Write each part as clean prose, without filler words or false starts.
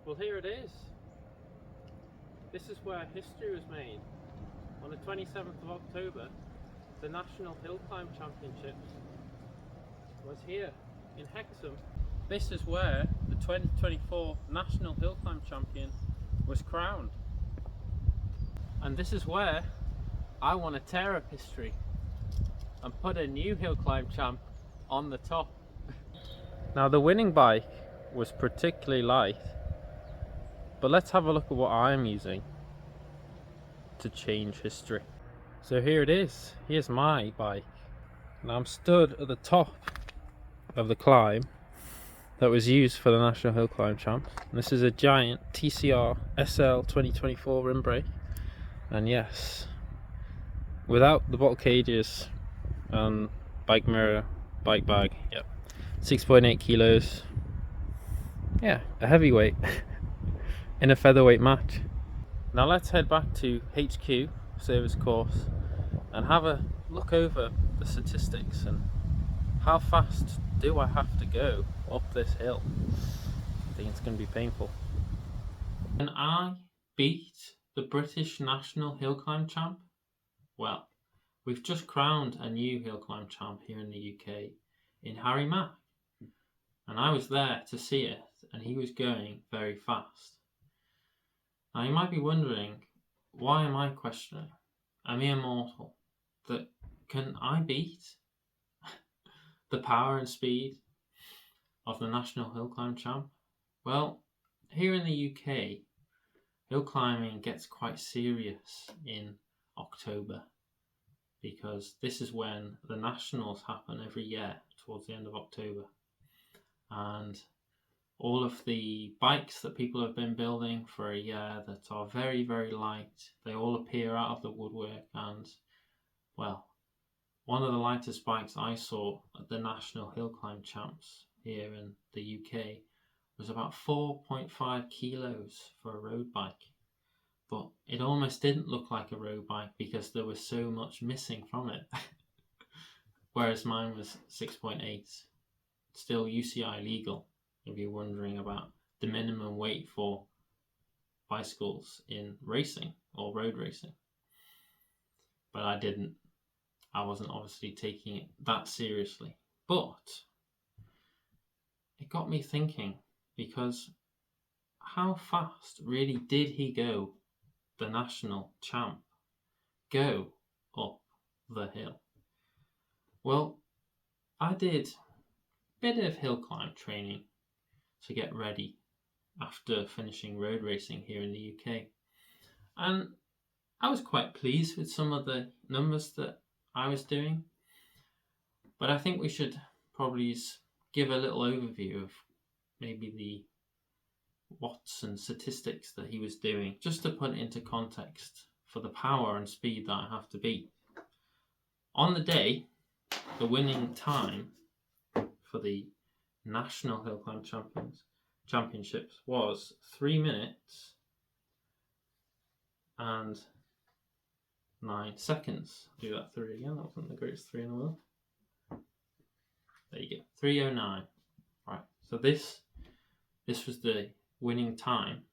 Well, here it is. This is where history was made. On the 27th of October, the National Hill Climb Championships was here in Hexham. This is where the 2024 National Hill Climb Champion was crowned. And this is where I want to tear up history and put a new hill climb champ on the top. Now, the winning bike was particularly light, but let's have a look at what I'm using to change history. So here it is. Here's my bike. And I'm stood at the top of the climb that was used for the National Hill Climb Champs. And this is a giant TCR SL 2024 rim brake. And yes, without the bottle cages and bike mirror, bike bag, yep, 6.8 kilos. Yeah, a heavyweight in a featherweight match. Now let's head back to HQ service course and have a look over the statistics and how fast do I have to go up this hill. I think it's going to be painful. Can I beat the British National Hill Climb Champ? Well, we've just crowned a new hill climb champ here in the UK in Harry Mac, and I was there to see it, and he was going very fast. Now you might be wondering, why am I questioning a mere mortal that can I beat the power and speed of the National Hill Climb Champ? Well, here in the UK, hill climbing gets quite serious in October because this is when the nationals happen every year towards the end of October, and all of the bikes that people have been building for a year that are very, very light, they all appear out of the woodwork. And well, one of the lightest bikes I saw at the National Hill Climb Champs here in the UK was about 4.5 kilos for a road bike. But it almost didn't look like a road bike because there was so much missing from it. Whereas mine was 6.8. Still UCI legal, if you're wondering about the minimum weight for bicycles in racing or road racing. But I wasn't obviously taking it that seriously. But it got me thinking, because how fast really did he go, the national champ, go up the hill? Well, I did a bit of hill climb training to get ready after finishing road racing here in the UK, and I was quite pleased with some of the numbers that I was doing. But I think we should probably give a little overview of maybe the watts and statistics that he was doing, just to put it into context for the power and speed that I have to beat. On the day, the winning time for the National Hill Climb Championships was 3 minutes and 9 seconds. I'll do that 3 again. That wasn't the greatest 3 in the world. There you go, 3:09. Right. So this was the winning time.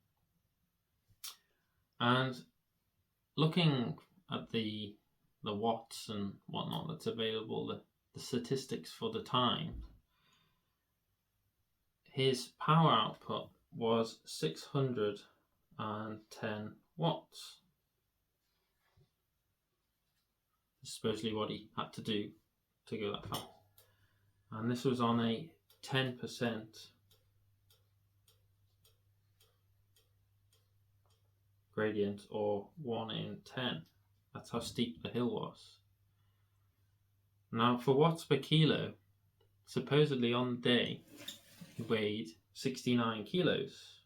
And looking at the watts and whatnot that's available, the statistics for the time, his power output was 610 watts. Supposedly what he had to do to go that fast. And this was on a 10% gradient, or 1 in 10. That's how steep the hill was. Now, for watts per kilo, supposedly on the day he weighed 69 kilos.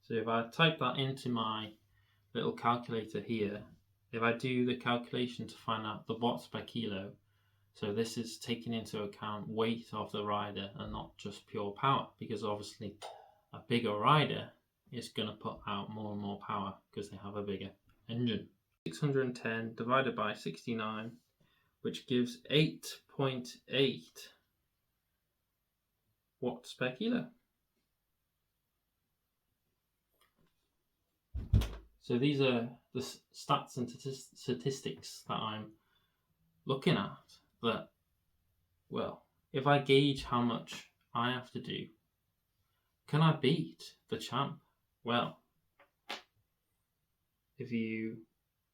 So if I type that into my little calculator here, if I do the calculation to find out the watts per kilo, so this is taking into account weight of the rider and not just pure power, because obviously a bigger rider is going to put out more and more power because they have a bigger engine. 610 divided by 69, which gives 8.8 watts per kilo. So these are the stats and statistics that I'm looking at, that, well, if I gauge how much I have to do, can I beat the champ? Well, if you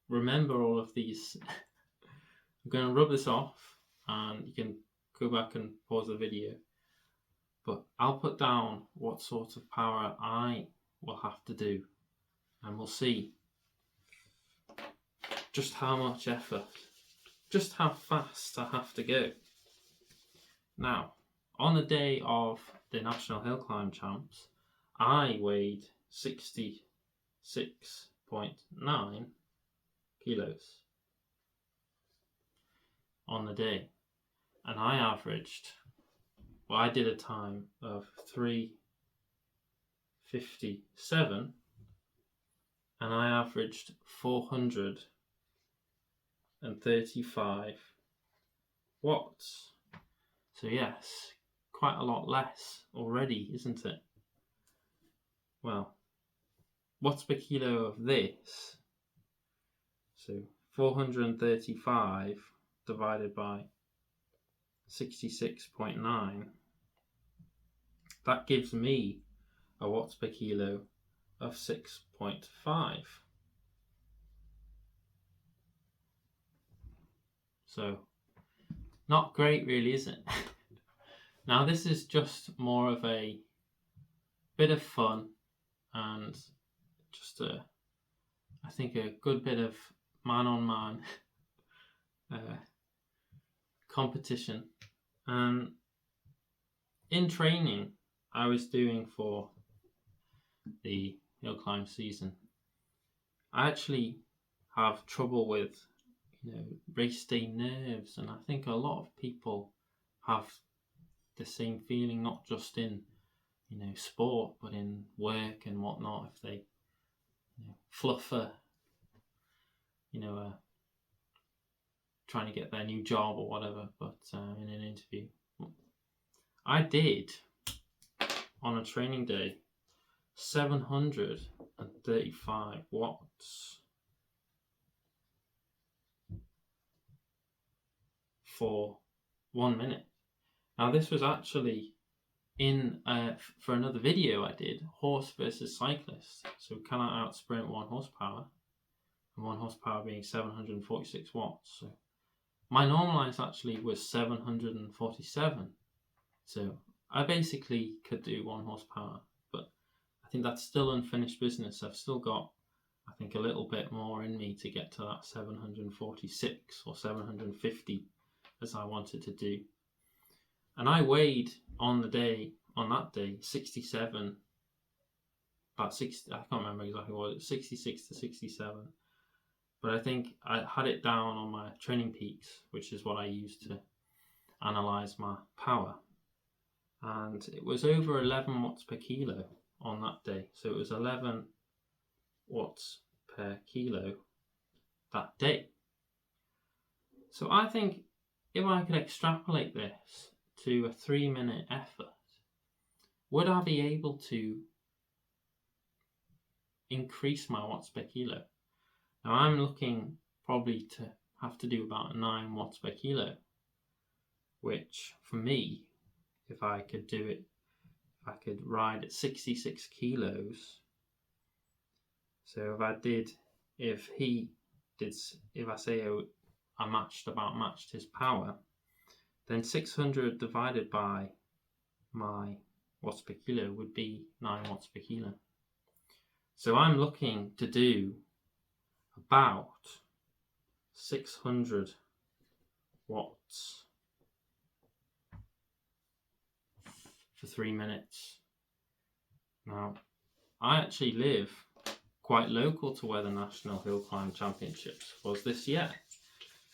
remember all of these, I'm going to rub this off and you can go back and pause the video, but I'll put down what sort of power I will have to do, and we'll see just how much effort, just how fast I have to go. Now, on the day of the National Hill Climb Champs, I weighed 66.9 kilos on the day, and I averaged, well, I did a time of 3:57, and I averaged 435 watts. So yes, quite a lot less already, isn't it? Well, watts per kilo of this, so 435 divided by 66.9, that gives me a watts per kilo of 6.5. So not great really, is it? Now this is just more of a bit of fun and just I think a good bit of man-on-man competition. And in training I was doing for the hill climb season, I actually have trouble with, race day nerves, and I think a lot of people have the same feeling, not just in sport but in work and whatnot. If they fluff trying to get their new job or whatever, but in an interview, I did on a training day 735 watts for 1 minute. Now this was actually in for another video I did, horse versus cyclist. So can I outsprint 1 horsepower? And 1 horsepower being 746 watts. So my normalized actually was 747. So I basically could do 1 horsepower, but I think that's still unfinished business. I've still got, I think, a little bit more in me to get to that 746 or 750 as I wanted to do. And I weighed on that day 67, about 60, I can't remember exactly what it was, 66 to 67. But I think I had it down on my Training Peaks, which is what I use to analyze my power. And it was over 11 watts per kilo on that day. So it was 11 watts per kilo that day. So I think if I could extrapolate this to a 3-minute effort, would I be able to increase my watts per kilo? Now I'm looking probably to have to do about 9 watts per kilo, which for me, if I could do it, if I could ride at 66 kilos, so if I say I matched his power, then 600 divided by my watts per kilo would be 9 watts per kilo. So I'm looking to do about 600 watts for 3 minutes. Now, I actually live quite local to where the National Hill Climb Championships was this year.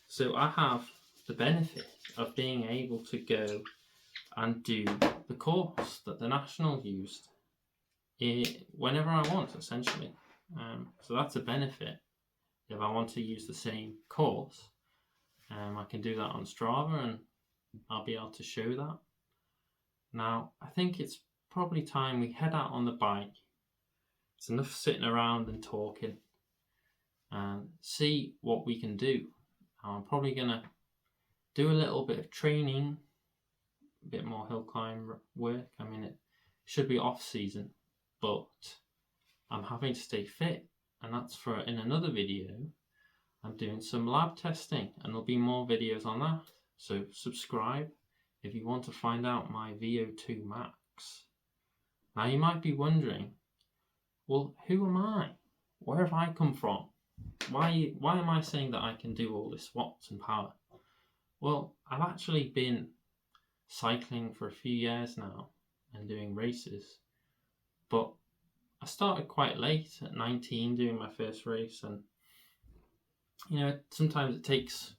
So I have the benefit of being able to go and do the course that the National used whenever I want, essentially. So that's a benefit. If I want to use the same course, I can do that on Strava and I'll be able to show that. Now, I think it's probably time we head out on the bike. It's enough sitting around and talking. and see what we can do. I'm probably going to do a little bit of training, a bit more hill climb work. I mean, it should be off season, but I'm having to stay fit, and that's for in another video. I'm doing some lab testing, and there'll be more videos on that. So subscribe if you want to find out my VO2 max. Now you might be wondering, well, who am I? Where have I come from? Why am I saying that I can do all this watts and power? Well, I've actually been cycling for a few years now and doing races, but I started quite late at 19 doing my first race, and you know, sometimes it takes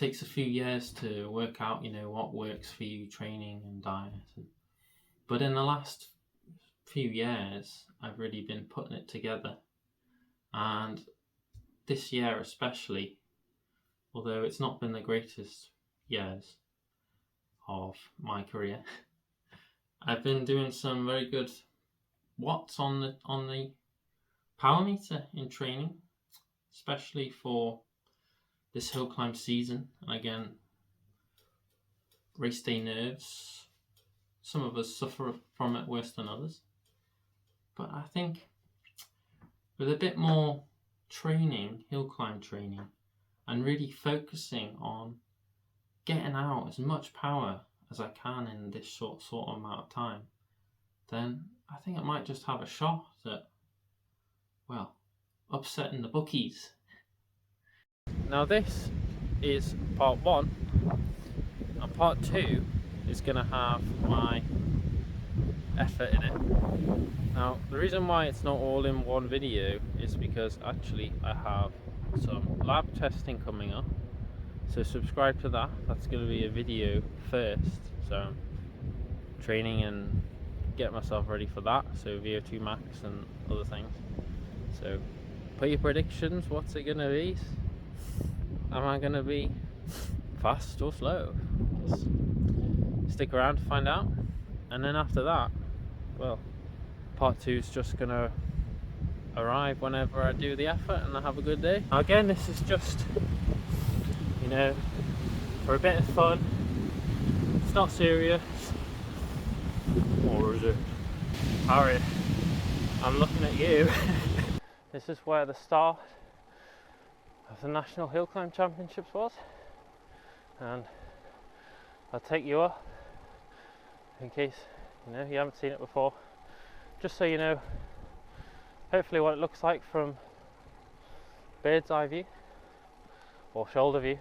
a few years to work out, you know, what works for you, training and diet. But in the last few years, I've really been putting it together, and this year especially, although it's not been the greatest years of my career, I've been doing some very good watts on the power meter in training, especially for this hill climb season. And again, race day nerves. Some of us suffer from it worse than others. But I think with a bit more training, hill climb training, and really focusing on getting out as much power as I can in this short amount of time, then I think I might just have a shot at, well, upsetting the bookies. Now this is part 1, and part 2 is going to have my effort in it. Now the reason why it's not all in one video is because actually I have some lab testing coming up, so subscribe to that. That's going to be a video first, so I'm training and get myself ready for that, so VO2 max and other things. So put your predictions. What's it going to be? Am I going to be fast or slow? Just stick around to find out. And then after that, well, part 2 is just going to arrive whenever I do the effort and I have a good day. Now again, this is just, you know, for a bit of fun. It's not serious. Or is it? Harry, I'm looking at you. This is where the start of the National Hill Climb Championships was, and I'll take you up in case you haven't seen it before, just so you know hopefully what it looks like from bird's eye view or shoulder view.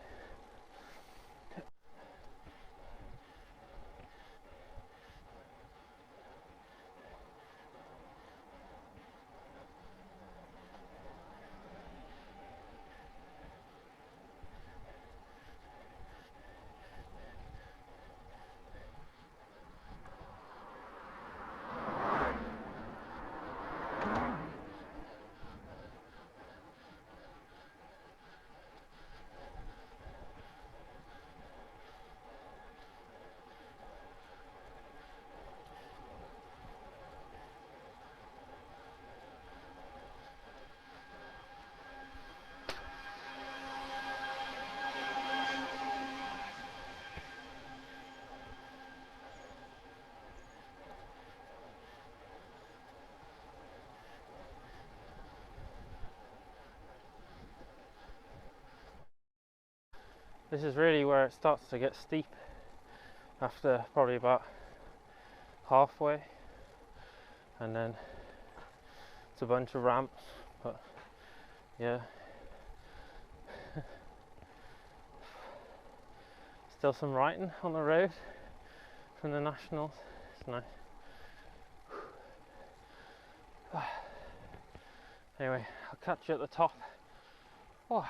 This is really where it starts to get steep after probably about halfway, and then it's a bunch of ramps, but yeah. Still some writing on the road from the Nationals. It's nice. Anyway, I'll catch you at the top. Oh.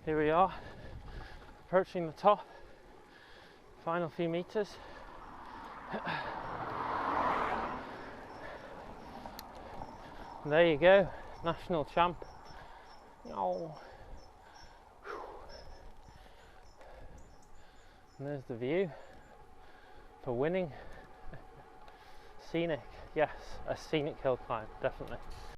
Here we are, approaching the top, final few meters. And there you go, National Champ. Oh. And there's the view for winning. Scenic, yes, a scenic hill climb, definitely.